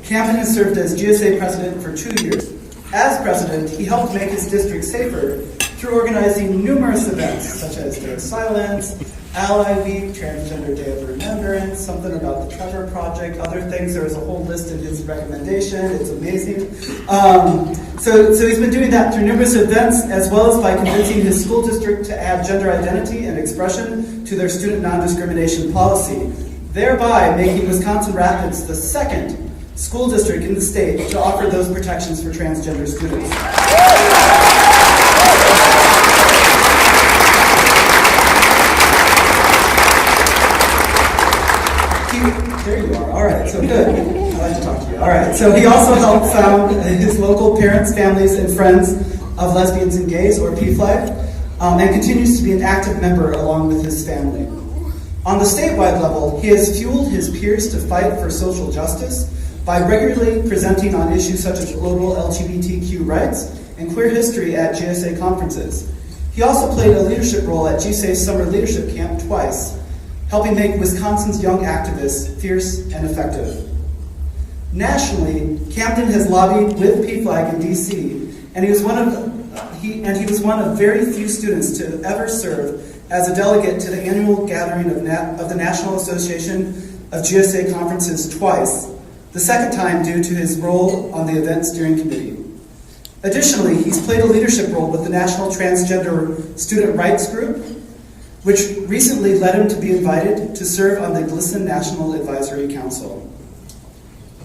Camden has served as GSA president for 2 years. As president, he helped make his district safer through organizing numerous events, such as Day of Silence, Ally Week, Transgender Day of Remembrance, something about the Trevor Project, other things. There was a whole list in his recommendation. It's amazing. So he's been doing that through numerous events, as well as by convincing his school district to add gender identity and expression to their student non-discrimination policy, thereby making Wisconsin Rapids the second school district in the state to offer those protections for transgender students. There you are. All right, so good. I like to talk to you. All right, so he also helped found his local Parents, Families, and Friends of Lesbians and Gays, or PFLAG, and continues to be an active member along with his family. On the statewide level, he has fueled his peers to fight for social justice by regularly presenting on issues such as global LGBTQ rights and queer history at GSA conferences. He also played a leadership role at GSA's Summer Leadership Camp twice, helping make Wisconsin's young activists fierce and effective. Nationally, Camden has lobbied with PFLAG in DC, and he was one of very few students to ever serve as a delegate to the annual gathering of the National Association of GSA Conferences twice, the second time due to his role on the event steering committee. Additionally, he's played a leadership role with the National Transgender Student Rights Group, which recently led him to be invited to serve on the GLSEN National Advisory Council.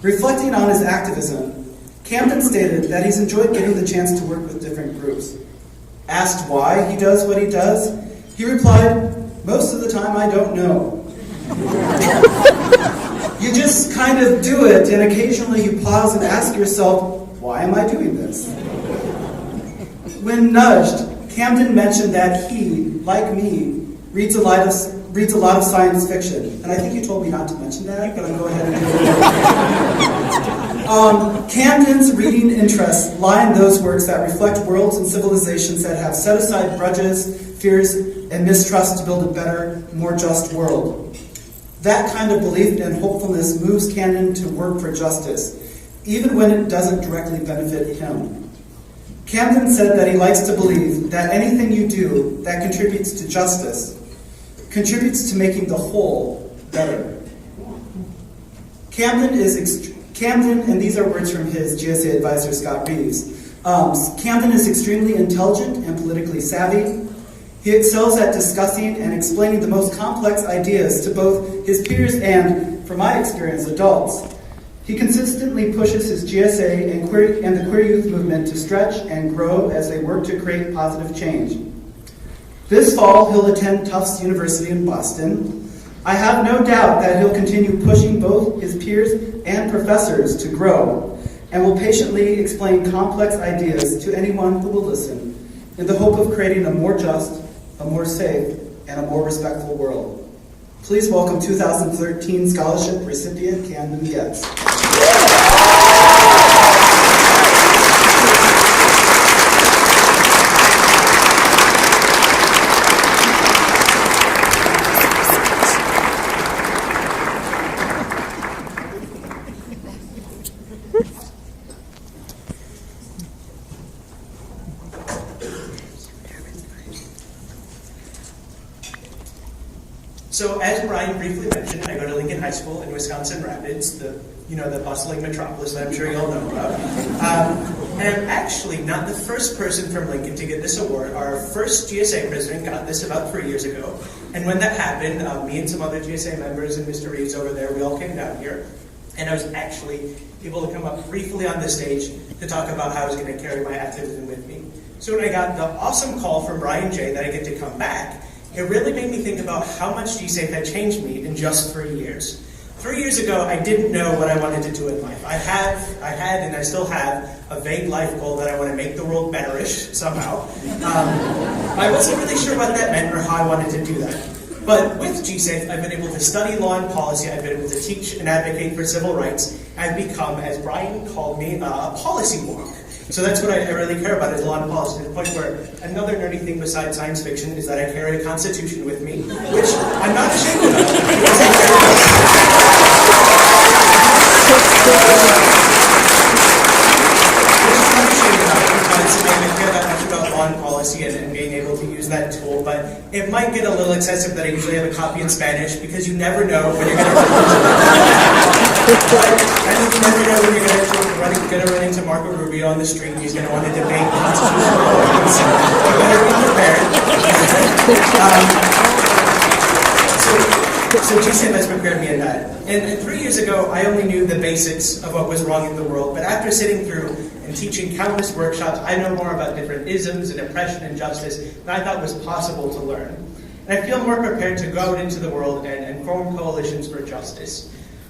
Reflecting on his activism, Camden stated that he's enjoyed getting the chance to work with different groups. Asked why he does what he does, he replied, "Most of the time I don't know." You just kind of do it, and occasionally you pause and ask yourself, why am I doing this? When nudged, Camden mentioned that he, like me, reads a lot of science fiction. And I think you told me not to mention that, but I'll go ahead and do it. Camden's reading interests lie in those works that reflect worlds and civilizations that have set aside grudges, fears, and mistrust to build a better, more just world. That kind of belief and hopefulness moves Camden to work for justice, even when it doesn't directly benefit him. Camden said that he likes to believe that anything you do that contributes to justice contributes to making the whole better. Camden, and these are words from his GSA advisor, Scott Reeves, Camden is extremely intelligent and politically savvy. He excels at discussing and explaining the most complex ideas to both his peers and, from my experience, adults. He consistently pushes his GSA and the queer youth movement to stretch and grow as they work to create positive change. This fall, he'll attend Tufts University in Boston. I have no doubt that he'll continue pushing both his peers and professors to grow, and will patiently explain complex ideas to anyone who will listen, in the hope of creating a more just, a more safe, and a more respectful world. Please welcome 2013 scholarship recipient Camden Getz. So as Brian briefly mentioned, I go to Lincoln High School in Wisconsin Rapids, the bustling metropolis that I'm sure you all know about. And I'm actually not the first person from Lincoln to get this award. Our first GSA president got this about 3 years ago. And when that happened, me and some other GSA members and Mr. Reeves over there, we all came down here. And I was actually able to come up briefly on the stage to talk about how I was going to carry my activism with me. So when I got the awesome call from Brian J. that I get to come back, it really made me think about how much GSAFE had changed me in just 3 years. 3 years ago, I didn't know what I wanted to do in life. I had, and I still have, a vague life goal that I want to make the world better-ish somehow. I wasn't really sure what that meant or how I wanted to do that. But with GSAFE, I've been able to study law and policy. I've been able to teach and advocate for civil rights. I've become, as Brian called me, a policy wonk. So that's what I really care about, is law and policy, to the point where another nerdy thing besides science fiction is that I carry a constitution with me, which I'm not ashamed of. it might get a little excessive that I usually have a copy in Spanish because you never know when you're going to you never know when you're going to run into Marco Rubio on the street. He's going to want to debate constitutional law. So you better be prepared. So GSAFE has prepared me in that. And 3 years ago, I only knew the basics of what was wrong in the world, but after sitting through and teaching countless workshops, I know more about different isms and oppression and justice than I thought was possible to learn. And I feel more prepared to go out into the world and form coalitions for justice.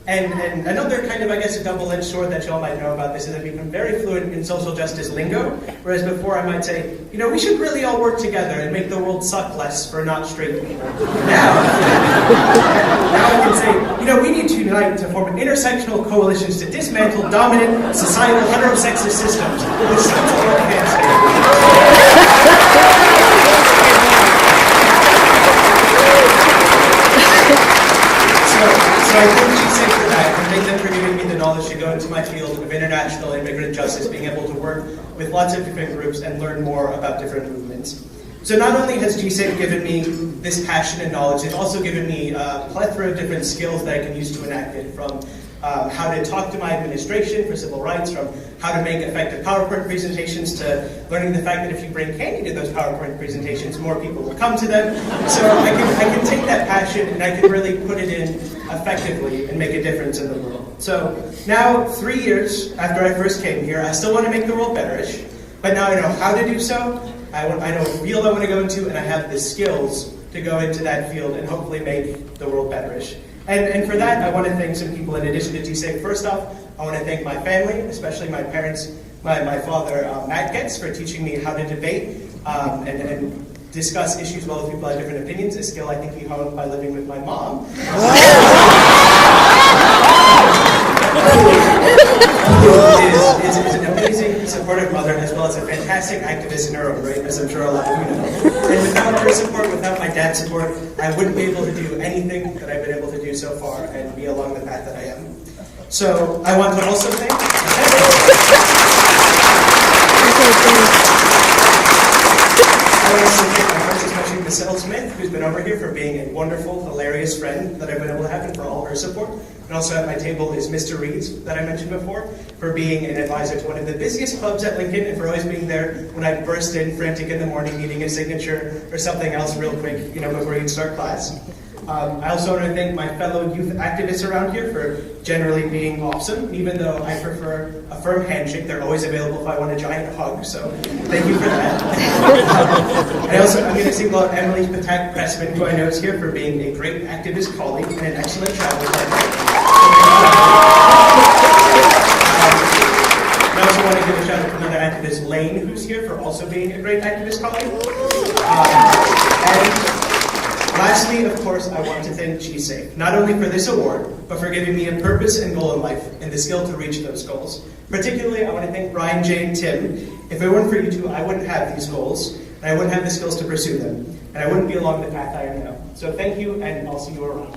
And another kind of, I guess, a double-edged sword that y'all might know about this is I've become very fluent in social justice lingo, whereas before I might say, we should really all work together and make the world suck less for not straight people. Now I can say, we need to unite to form intersectional coalitions to dismantle dominant societal heterosexist systems with social advancement. So I thank GSAFE for that, and thank them for giving me the knowledge to go into my field of international immigrant justice, being able to work with lots of different groups and learn more about different movements. So not only has GSAFE given me this passion and knowledge, they've also given me a plethora of different skills that I can use to enact it, from how to talk to my administration for civil rights, from how to make effective PowerPoint presentations, to learning the fact that if you bring candy to those PowerPoint presentations, more people will come to them. So I can take that passion and I can really put it in effectively and make a difference in the world. So now, 3 years after I first came here, I still want to make the world betterish, but now I know how to do so. I know what field I want to go into, and I have the skills to go into that field and hopefully make the world betterish. And for that, I want to thank some people in addition to GSAFE. First off, I want to thank my family, especially my parents, my father, Matt Getz, for teaching me how to debate and discuss issues well with people who have different opinions, a skill I think he honed by living with my mom. is an amazing, supportive mother, as well as a fantastic activist in her own right, as I'm sure a lot of you know. And without her support, without my dad's support, I wouldn't be able to do anything that I've been able to do so far and be along the path that I am. So I want to also thank especially Michelle Smith, who's been over here, for being a wonderful, hilarious friend that I've been able to have, and for all her support. And also at my table is Mr. Reeds, that I mentioned before, for being an advisor to one of the busiest clubs at Lincoln, and for always being there when I burst in frantic in the morning needing a signature or something else real quick, before you'd start class. I also want to thank my fellow youth activists around here for generally being awesome. Even though I prefer a firm handshake, they're always available if I want a giant hug, so thank you for that. I'm going to single out Emily Patak Pressman, who I know is here, for being a great activist colleague and an excellent travel partner. I also want to give a shout out to another activist, Lane, who's here, for also being a great activist colleague. Lastly, of course, I want to thank GSAFE, not only for this award, but for giving me a purpose and goal in life, and the skill to reach those goals. Particularly, I want to thank Brian, Jay, and Tim. If it weren't for you two, I wouldn't have these goals, and I wouldn't have the skills to pursue them, and I wouldn't be along the path I am now. So thank you, and I'll see you around.